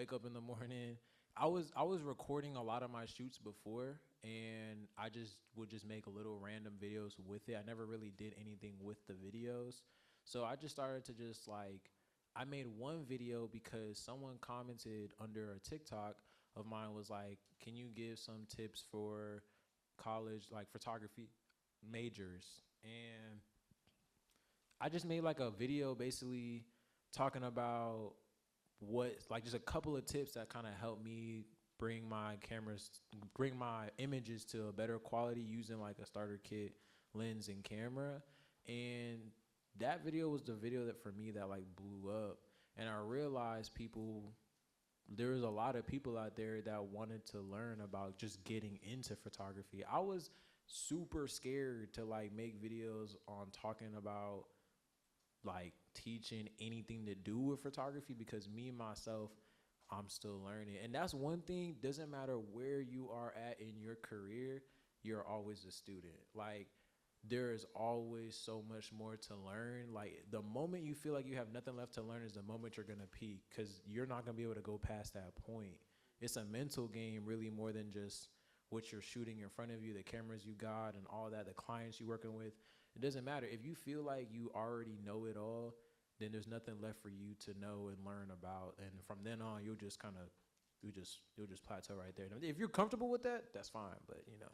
wake up in the morning. I was recording a lot of my shoots before, and I just would just make little random videos with it. I never really did anything with the videos, so I just started to just like I made one video because someone commented under a TikTok of mine was like, "Can you give some tips for college like photography majors?" And I just made like a video basically talking about what like just a couple of tips that kind of helped me bring my images to a better quality using like a starter kit lens and camera. And that video was the video that for me that like blew up. And I realized there was a lot of people out there that wanted to learn about just getting into photography. I was super scared to like make videos on talking about like teaching anything to do with photography because me myself, I'm still learning. And that's one thing, doesn't matter where you are at in your career, you're always a student. Like there is always so much more to learn. Like the moment you feel like you have nothing left to learn is the moment you're gonna peak because you're not gonna be able to go past that point. It's a mental game really more than just what you're shooting in front of you, the cameras you got and all that, the clients you're working with. It doesn't matter. If you feel like you already know it all, then there's nothing left for you to know and learn about. And from then on, you'll just plateau right there. And if you're comfortable with that, that's fine. But you know.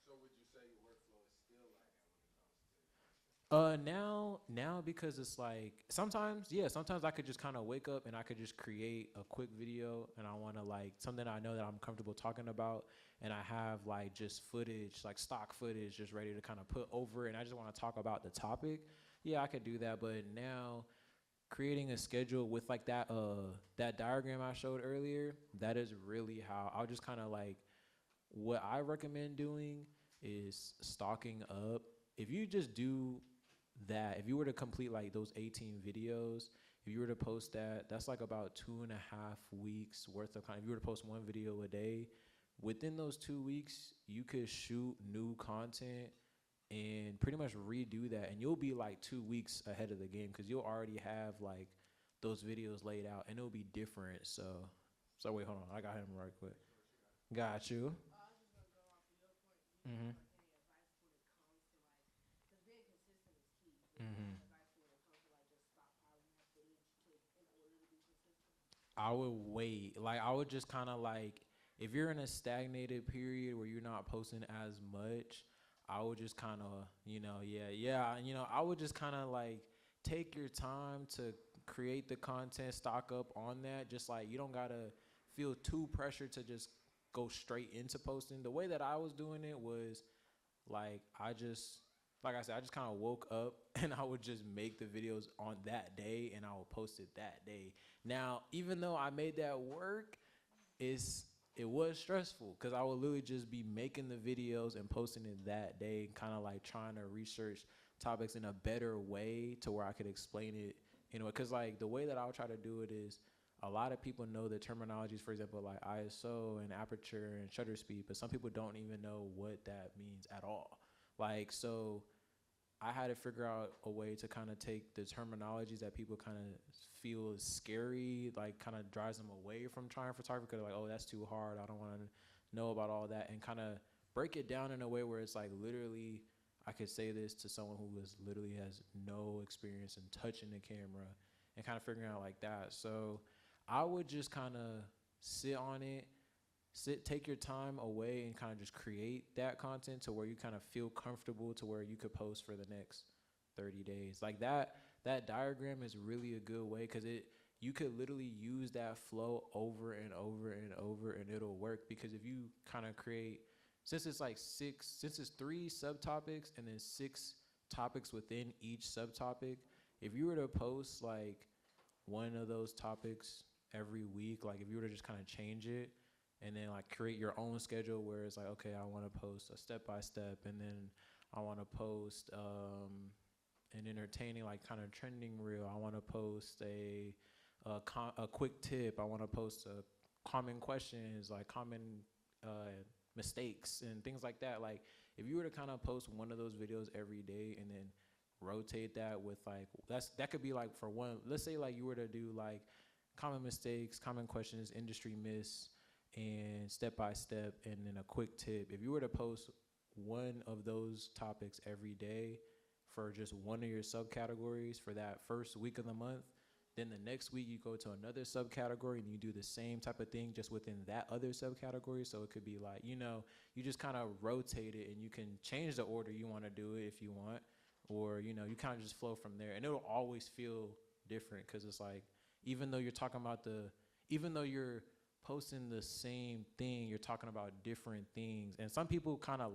So would you say your workflow is still like that when it comes to content? Now because it's like sometimes I could just kind of wake up and I could just create a quick video and I want to like something I know that I'm comfortable talking about and I have like just footage, like stock footage just ready to kind of put over it and I just want to talk about the topic. Yeah, I could do that, but now creating a schedule with like that diagram I showed earlier, that is really how I'll just kind of like what I recommend doing is stocking up. If you just do that, if you were to complete like those 18 videos, if you were to post that, that's like about 2.5 weeks worth of content. If you were to post one video a day, within those 2 weeks, you could shoot new content and pretty much redo that. And you'll be like 2 weeks ahead of the game because you'll already have like those videos laid out and it'll be different. So wait, hold on. I got him right quick. Got you. I was just gonna go off of your point. Do you Mm-hmm. have like any advice when it comes to like, because being consistent is key. Do you Mm-hmm. have advice when it comes to like just stockpiling that footage to in order to be consistent? I would wait. Like I would just kind of like if you're in a stagnated period where you're not posting as much, I would just kind of, I would just kind of like take your time to create the content, stock up on that. Just like you don't gotta feel too pressured to just go straight into posting. The way that I was doing it was like like I said, I just kind of woke up and I would just make the videos on that day and I would post it that day. Now, even though I made that work, it was stressful because I would literally just be making the videos and posting it that day, kind of like trying to research topics in a better way to where I could explain it, because like the way that I would try to do it is a lot of people know the terminologies, for example, like ISO and aperture and shutter speed, but some people don't even know what that means at all. Like, so I had to figure out a way to kind of take the terminologies that people kind of feel is scary, like kind of drives them away from trying photography because they're like, oh, that's too hard. I don't want to know about all that, and kind of break it down in a way where it's like literally I could say this to someone who is literally has no experience in touching the camera and kind of figuring out like that. So I would just kind of sit on it, take your time away and kind of just create that content to where you kind of feel comfortable to where you could post for the next 30 days. Like that diagram is really a good way because you could literally use that flow over and over and over and it'll work because if you kind of create since it's three subtopics and then 6 topics within each subtopic, if you were to post like one of those topics every week, like if you were to just kind of change it and then like create your own schedule where it's like, okay, I want to post a step by step, and then I want to post an entertaining like kind of trending reel. I want to post a quick tip. I want to post common questions, like common mistakes and things like that. Like if you were to kind of post one of those videos every day and then rotate that with like that could be like for one. Let's say like you were to do like common mistakes, common questions, industry myths, and step by step, and then a quick tip. If you were to post one of those topics every day for just one of your subcategories for that first week of the month, then the next week you go to another subcategory and you do the same type of thing just within that other subcategory. So it could be like, you just kind of rotate it and you can change the order you want to do it if you want, or, you kind of just flow from there. And it'll always feel different because it's like, even though you're talking about even though you're posting the same thing, you're talking about different things. And some people kind of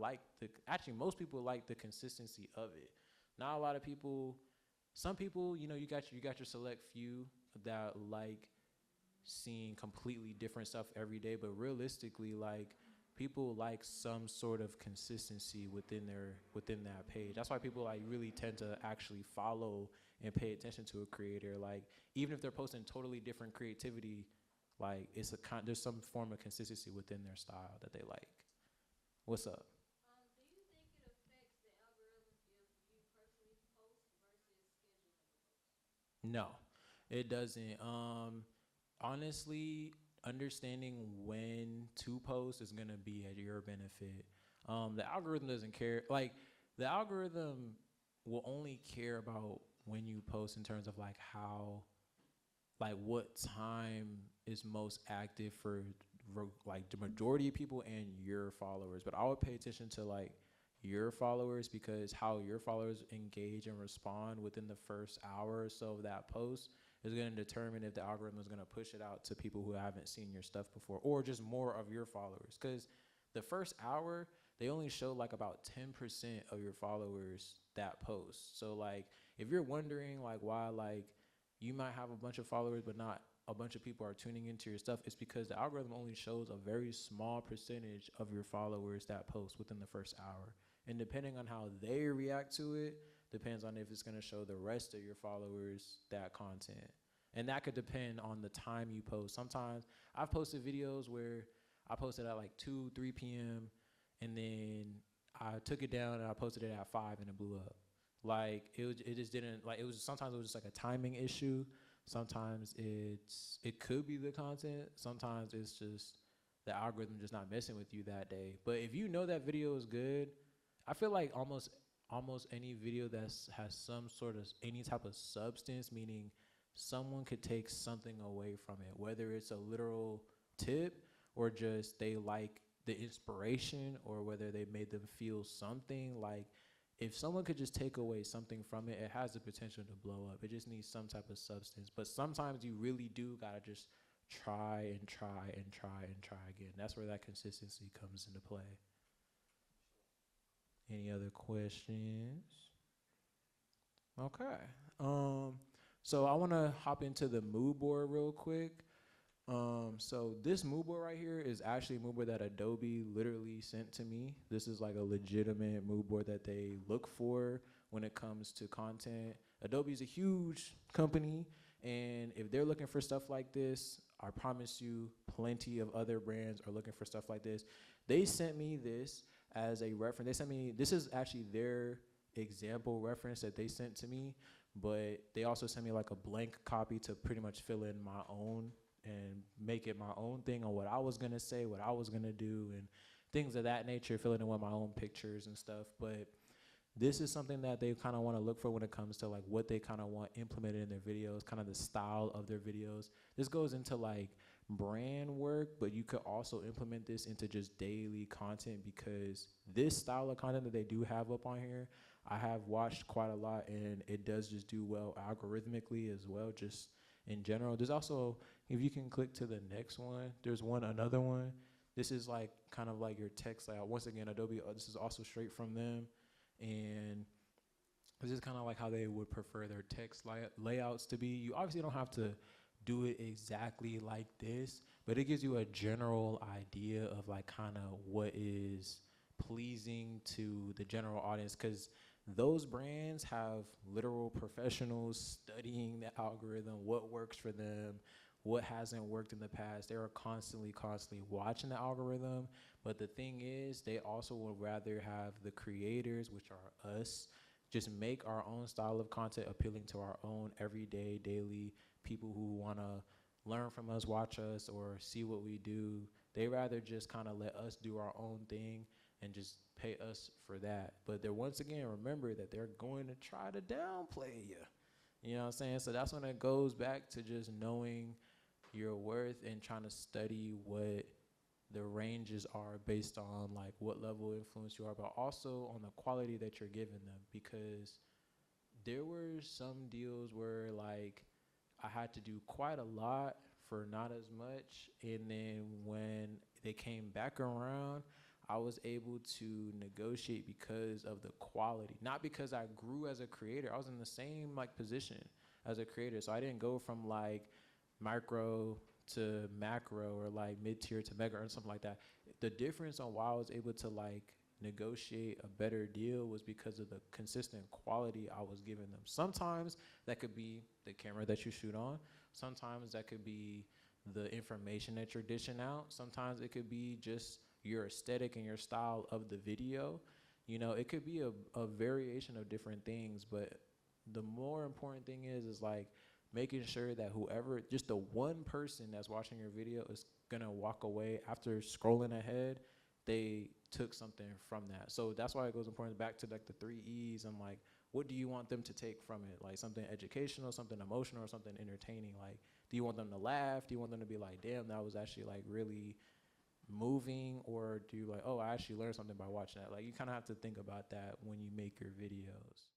actually most people like the consistency of it. Not a lot of people. Some people, you got your select few that like seeing completely different stuff every day, but realistically, like, people like some sort of consistency within that page. That's why people like really tend to actually follow and pay attention to a creator. Like, even if they're posting totally different creativity, like, there's some form of consistency within their style that they like. What's up? Do you think it affects the algorithm if you personally post versus scheduling the post? No, it doesn't. Honestly, understanding when to post is gonna be at your benefit. The algorithm doesn't care. Like, the algorithm will only care about when you post in terms of like how, like, what time is most active for like the majority of people and your followers. But I would pay attention to like your followers, because how your followers engage and respond within the first hour or so of that post is going to determine if the algorithm is going to push it out to people who haven't seen your stuff before, or just more of your followers. Because the first hour, they only show like about 10% of your followers that post. So like, if you're wondering like why like you might have a bunch of followers but not a bunch of people are tuning into your stuff, it's because the algorithm only shows a very small percentage of your followers that post within the first hour. And depending on how they react to it, depends on if it's going to show the rest of your followers that content. And that could depend on the time you post. Sometimes I've posted videos where I posted at like 2, 3 p.m. and then I took it down and I posted it at 5 and it blew up. Like, it just didn't, like, sometimes it was just like a timing issue. Sometimes it could be the content. Sometimes it's just the algorithm just not messing with you that day. But if you know that video is good, I feel like almost any video that has some sort of any type of substance, meaning someone could take something away from it, whether it's a literal tip or just they like the inspiration, or whether they made them feel something. Like, if someone could just take away something from it, it has the potential to blow up. It just needs some type of substance. But sometimes you really do gotta just try and try and try and try again. That's where that consistency comes into play. Any other questions? Okay. So I want to hop into the mood board real quick. So this mood board right here is actually a mood board that Adobe literally sent to me. This is like a legitimate mood board that they look for when it comes to content. Adobe is a huge company, and if they're looking for stuff like this, I promise you plenty of other brands are looking for stuff like this. They sent me this as a reference. They sent me, this is actually their example reference that they sent to me, but they also sent me like a blank copy to pretty much fill in my own and make it my own thing on what I was gonna say, what I was gonna do, and things of that nature, filling in with my own pictures and stuff. But this is something that they kind of want to look for when it comes to like what they kind of want implemented in their videos, kind of the style of their videos. This goes into like brand work, but you could also implement this into just daily content, because this style of content that they do have up on here, I have watched quite a lot, and it does just do well algorithmically as well, just in general. There's also, if you can click to the next one, there's another one. This is like kind of like your text layout. Once again, Adobe, this is also straight from them. And this is kind of like how they would prefer their text layouts to be. You obviously don't have to do it exactly like this, but it gives you a general idea of like kind of what is pleasing to the general audience, because those brands have literal professionals studying the algorithm, what works for them, what hasn't worked in the past. They're constantly watching the algorithm. But the thing is, they also would rather have the creators, which are us, just make our own style of content appealing to our own everyday, daily people who want to learn from us, watch us, or see what we do. They rather just kind of let us do our own thing and just pay us for that. But they're, once again, remember that they're going to try to downplay you. You know what I'm saying? So that's when it goes back to just knowing your worth and trying to study what the ranges are based on like what level of influence you are, but also on the quality that you're giving them. Because there were some deals where like I had to do quite a lot for not as much, and then when they came back around, I was able to negotiate because of the quality, not because I grew as a creator. I was in the same like position as a creator, so I didn't go from like micro to macro or like mid tier to mega or something like that. The difference on why I was able to like negotiate a better deal was because of the consistent quality I was giving them. Sometimes that could be the camera that you shoot on. Sometimes that could be the information that you're dishing out. Sometimes it could be just your aesthetic and your style of the video. You know, it could be a variation of different things, but the more important thing is like making sure that whoever, just the one person that's watching your video is gonna walk away after scrolling ahead, they took something from that. So that's why it goes important back to like the 3 E's and like, what do you want them to take from it? Like something educational, something emotional, or something entertaining. Like, do you want them to laugh? Do you want them to be like, damn, that was actually like really moving? Or do you like, oh, I actually learned something by watching that? Like, you kind of have to think about that when you make your videos.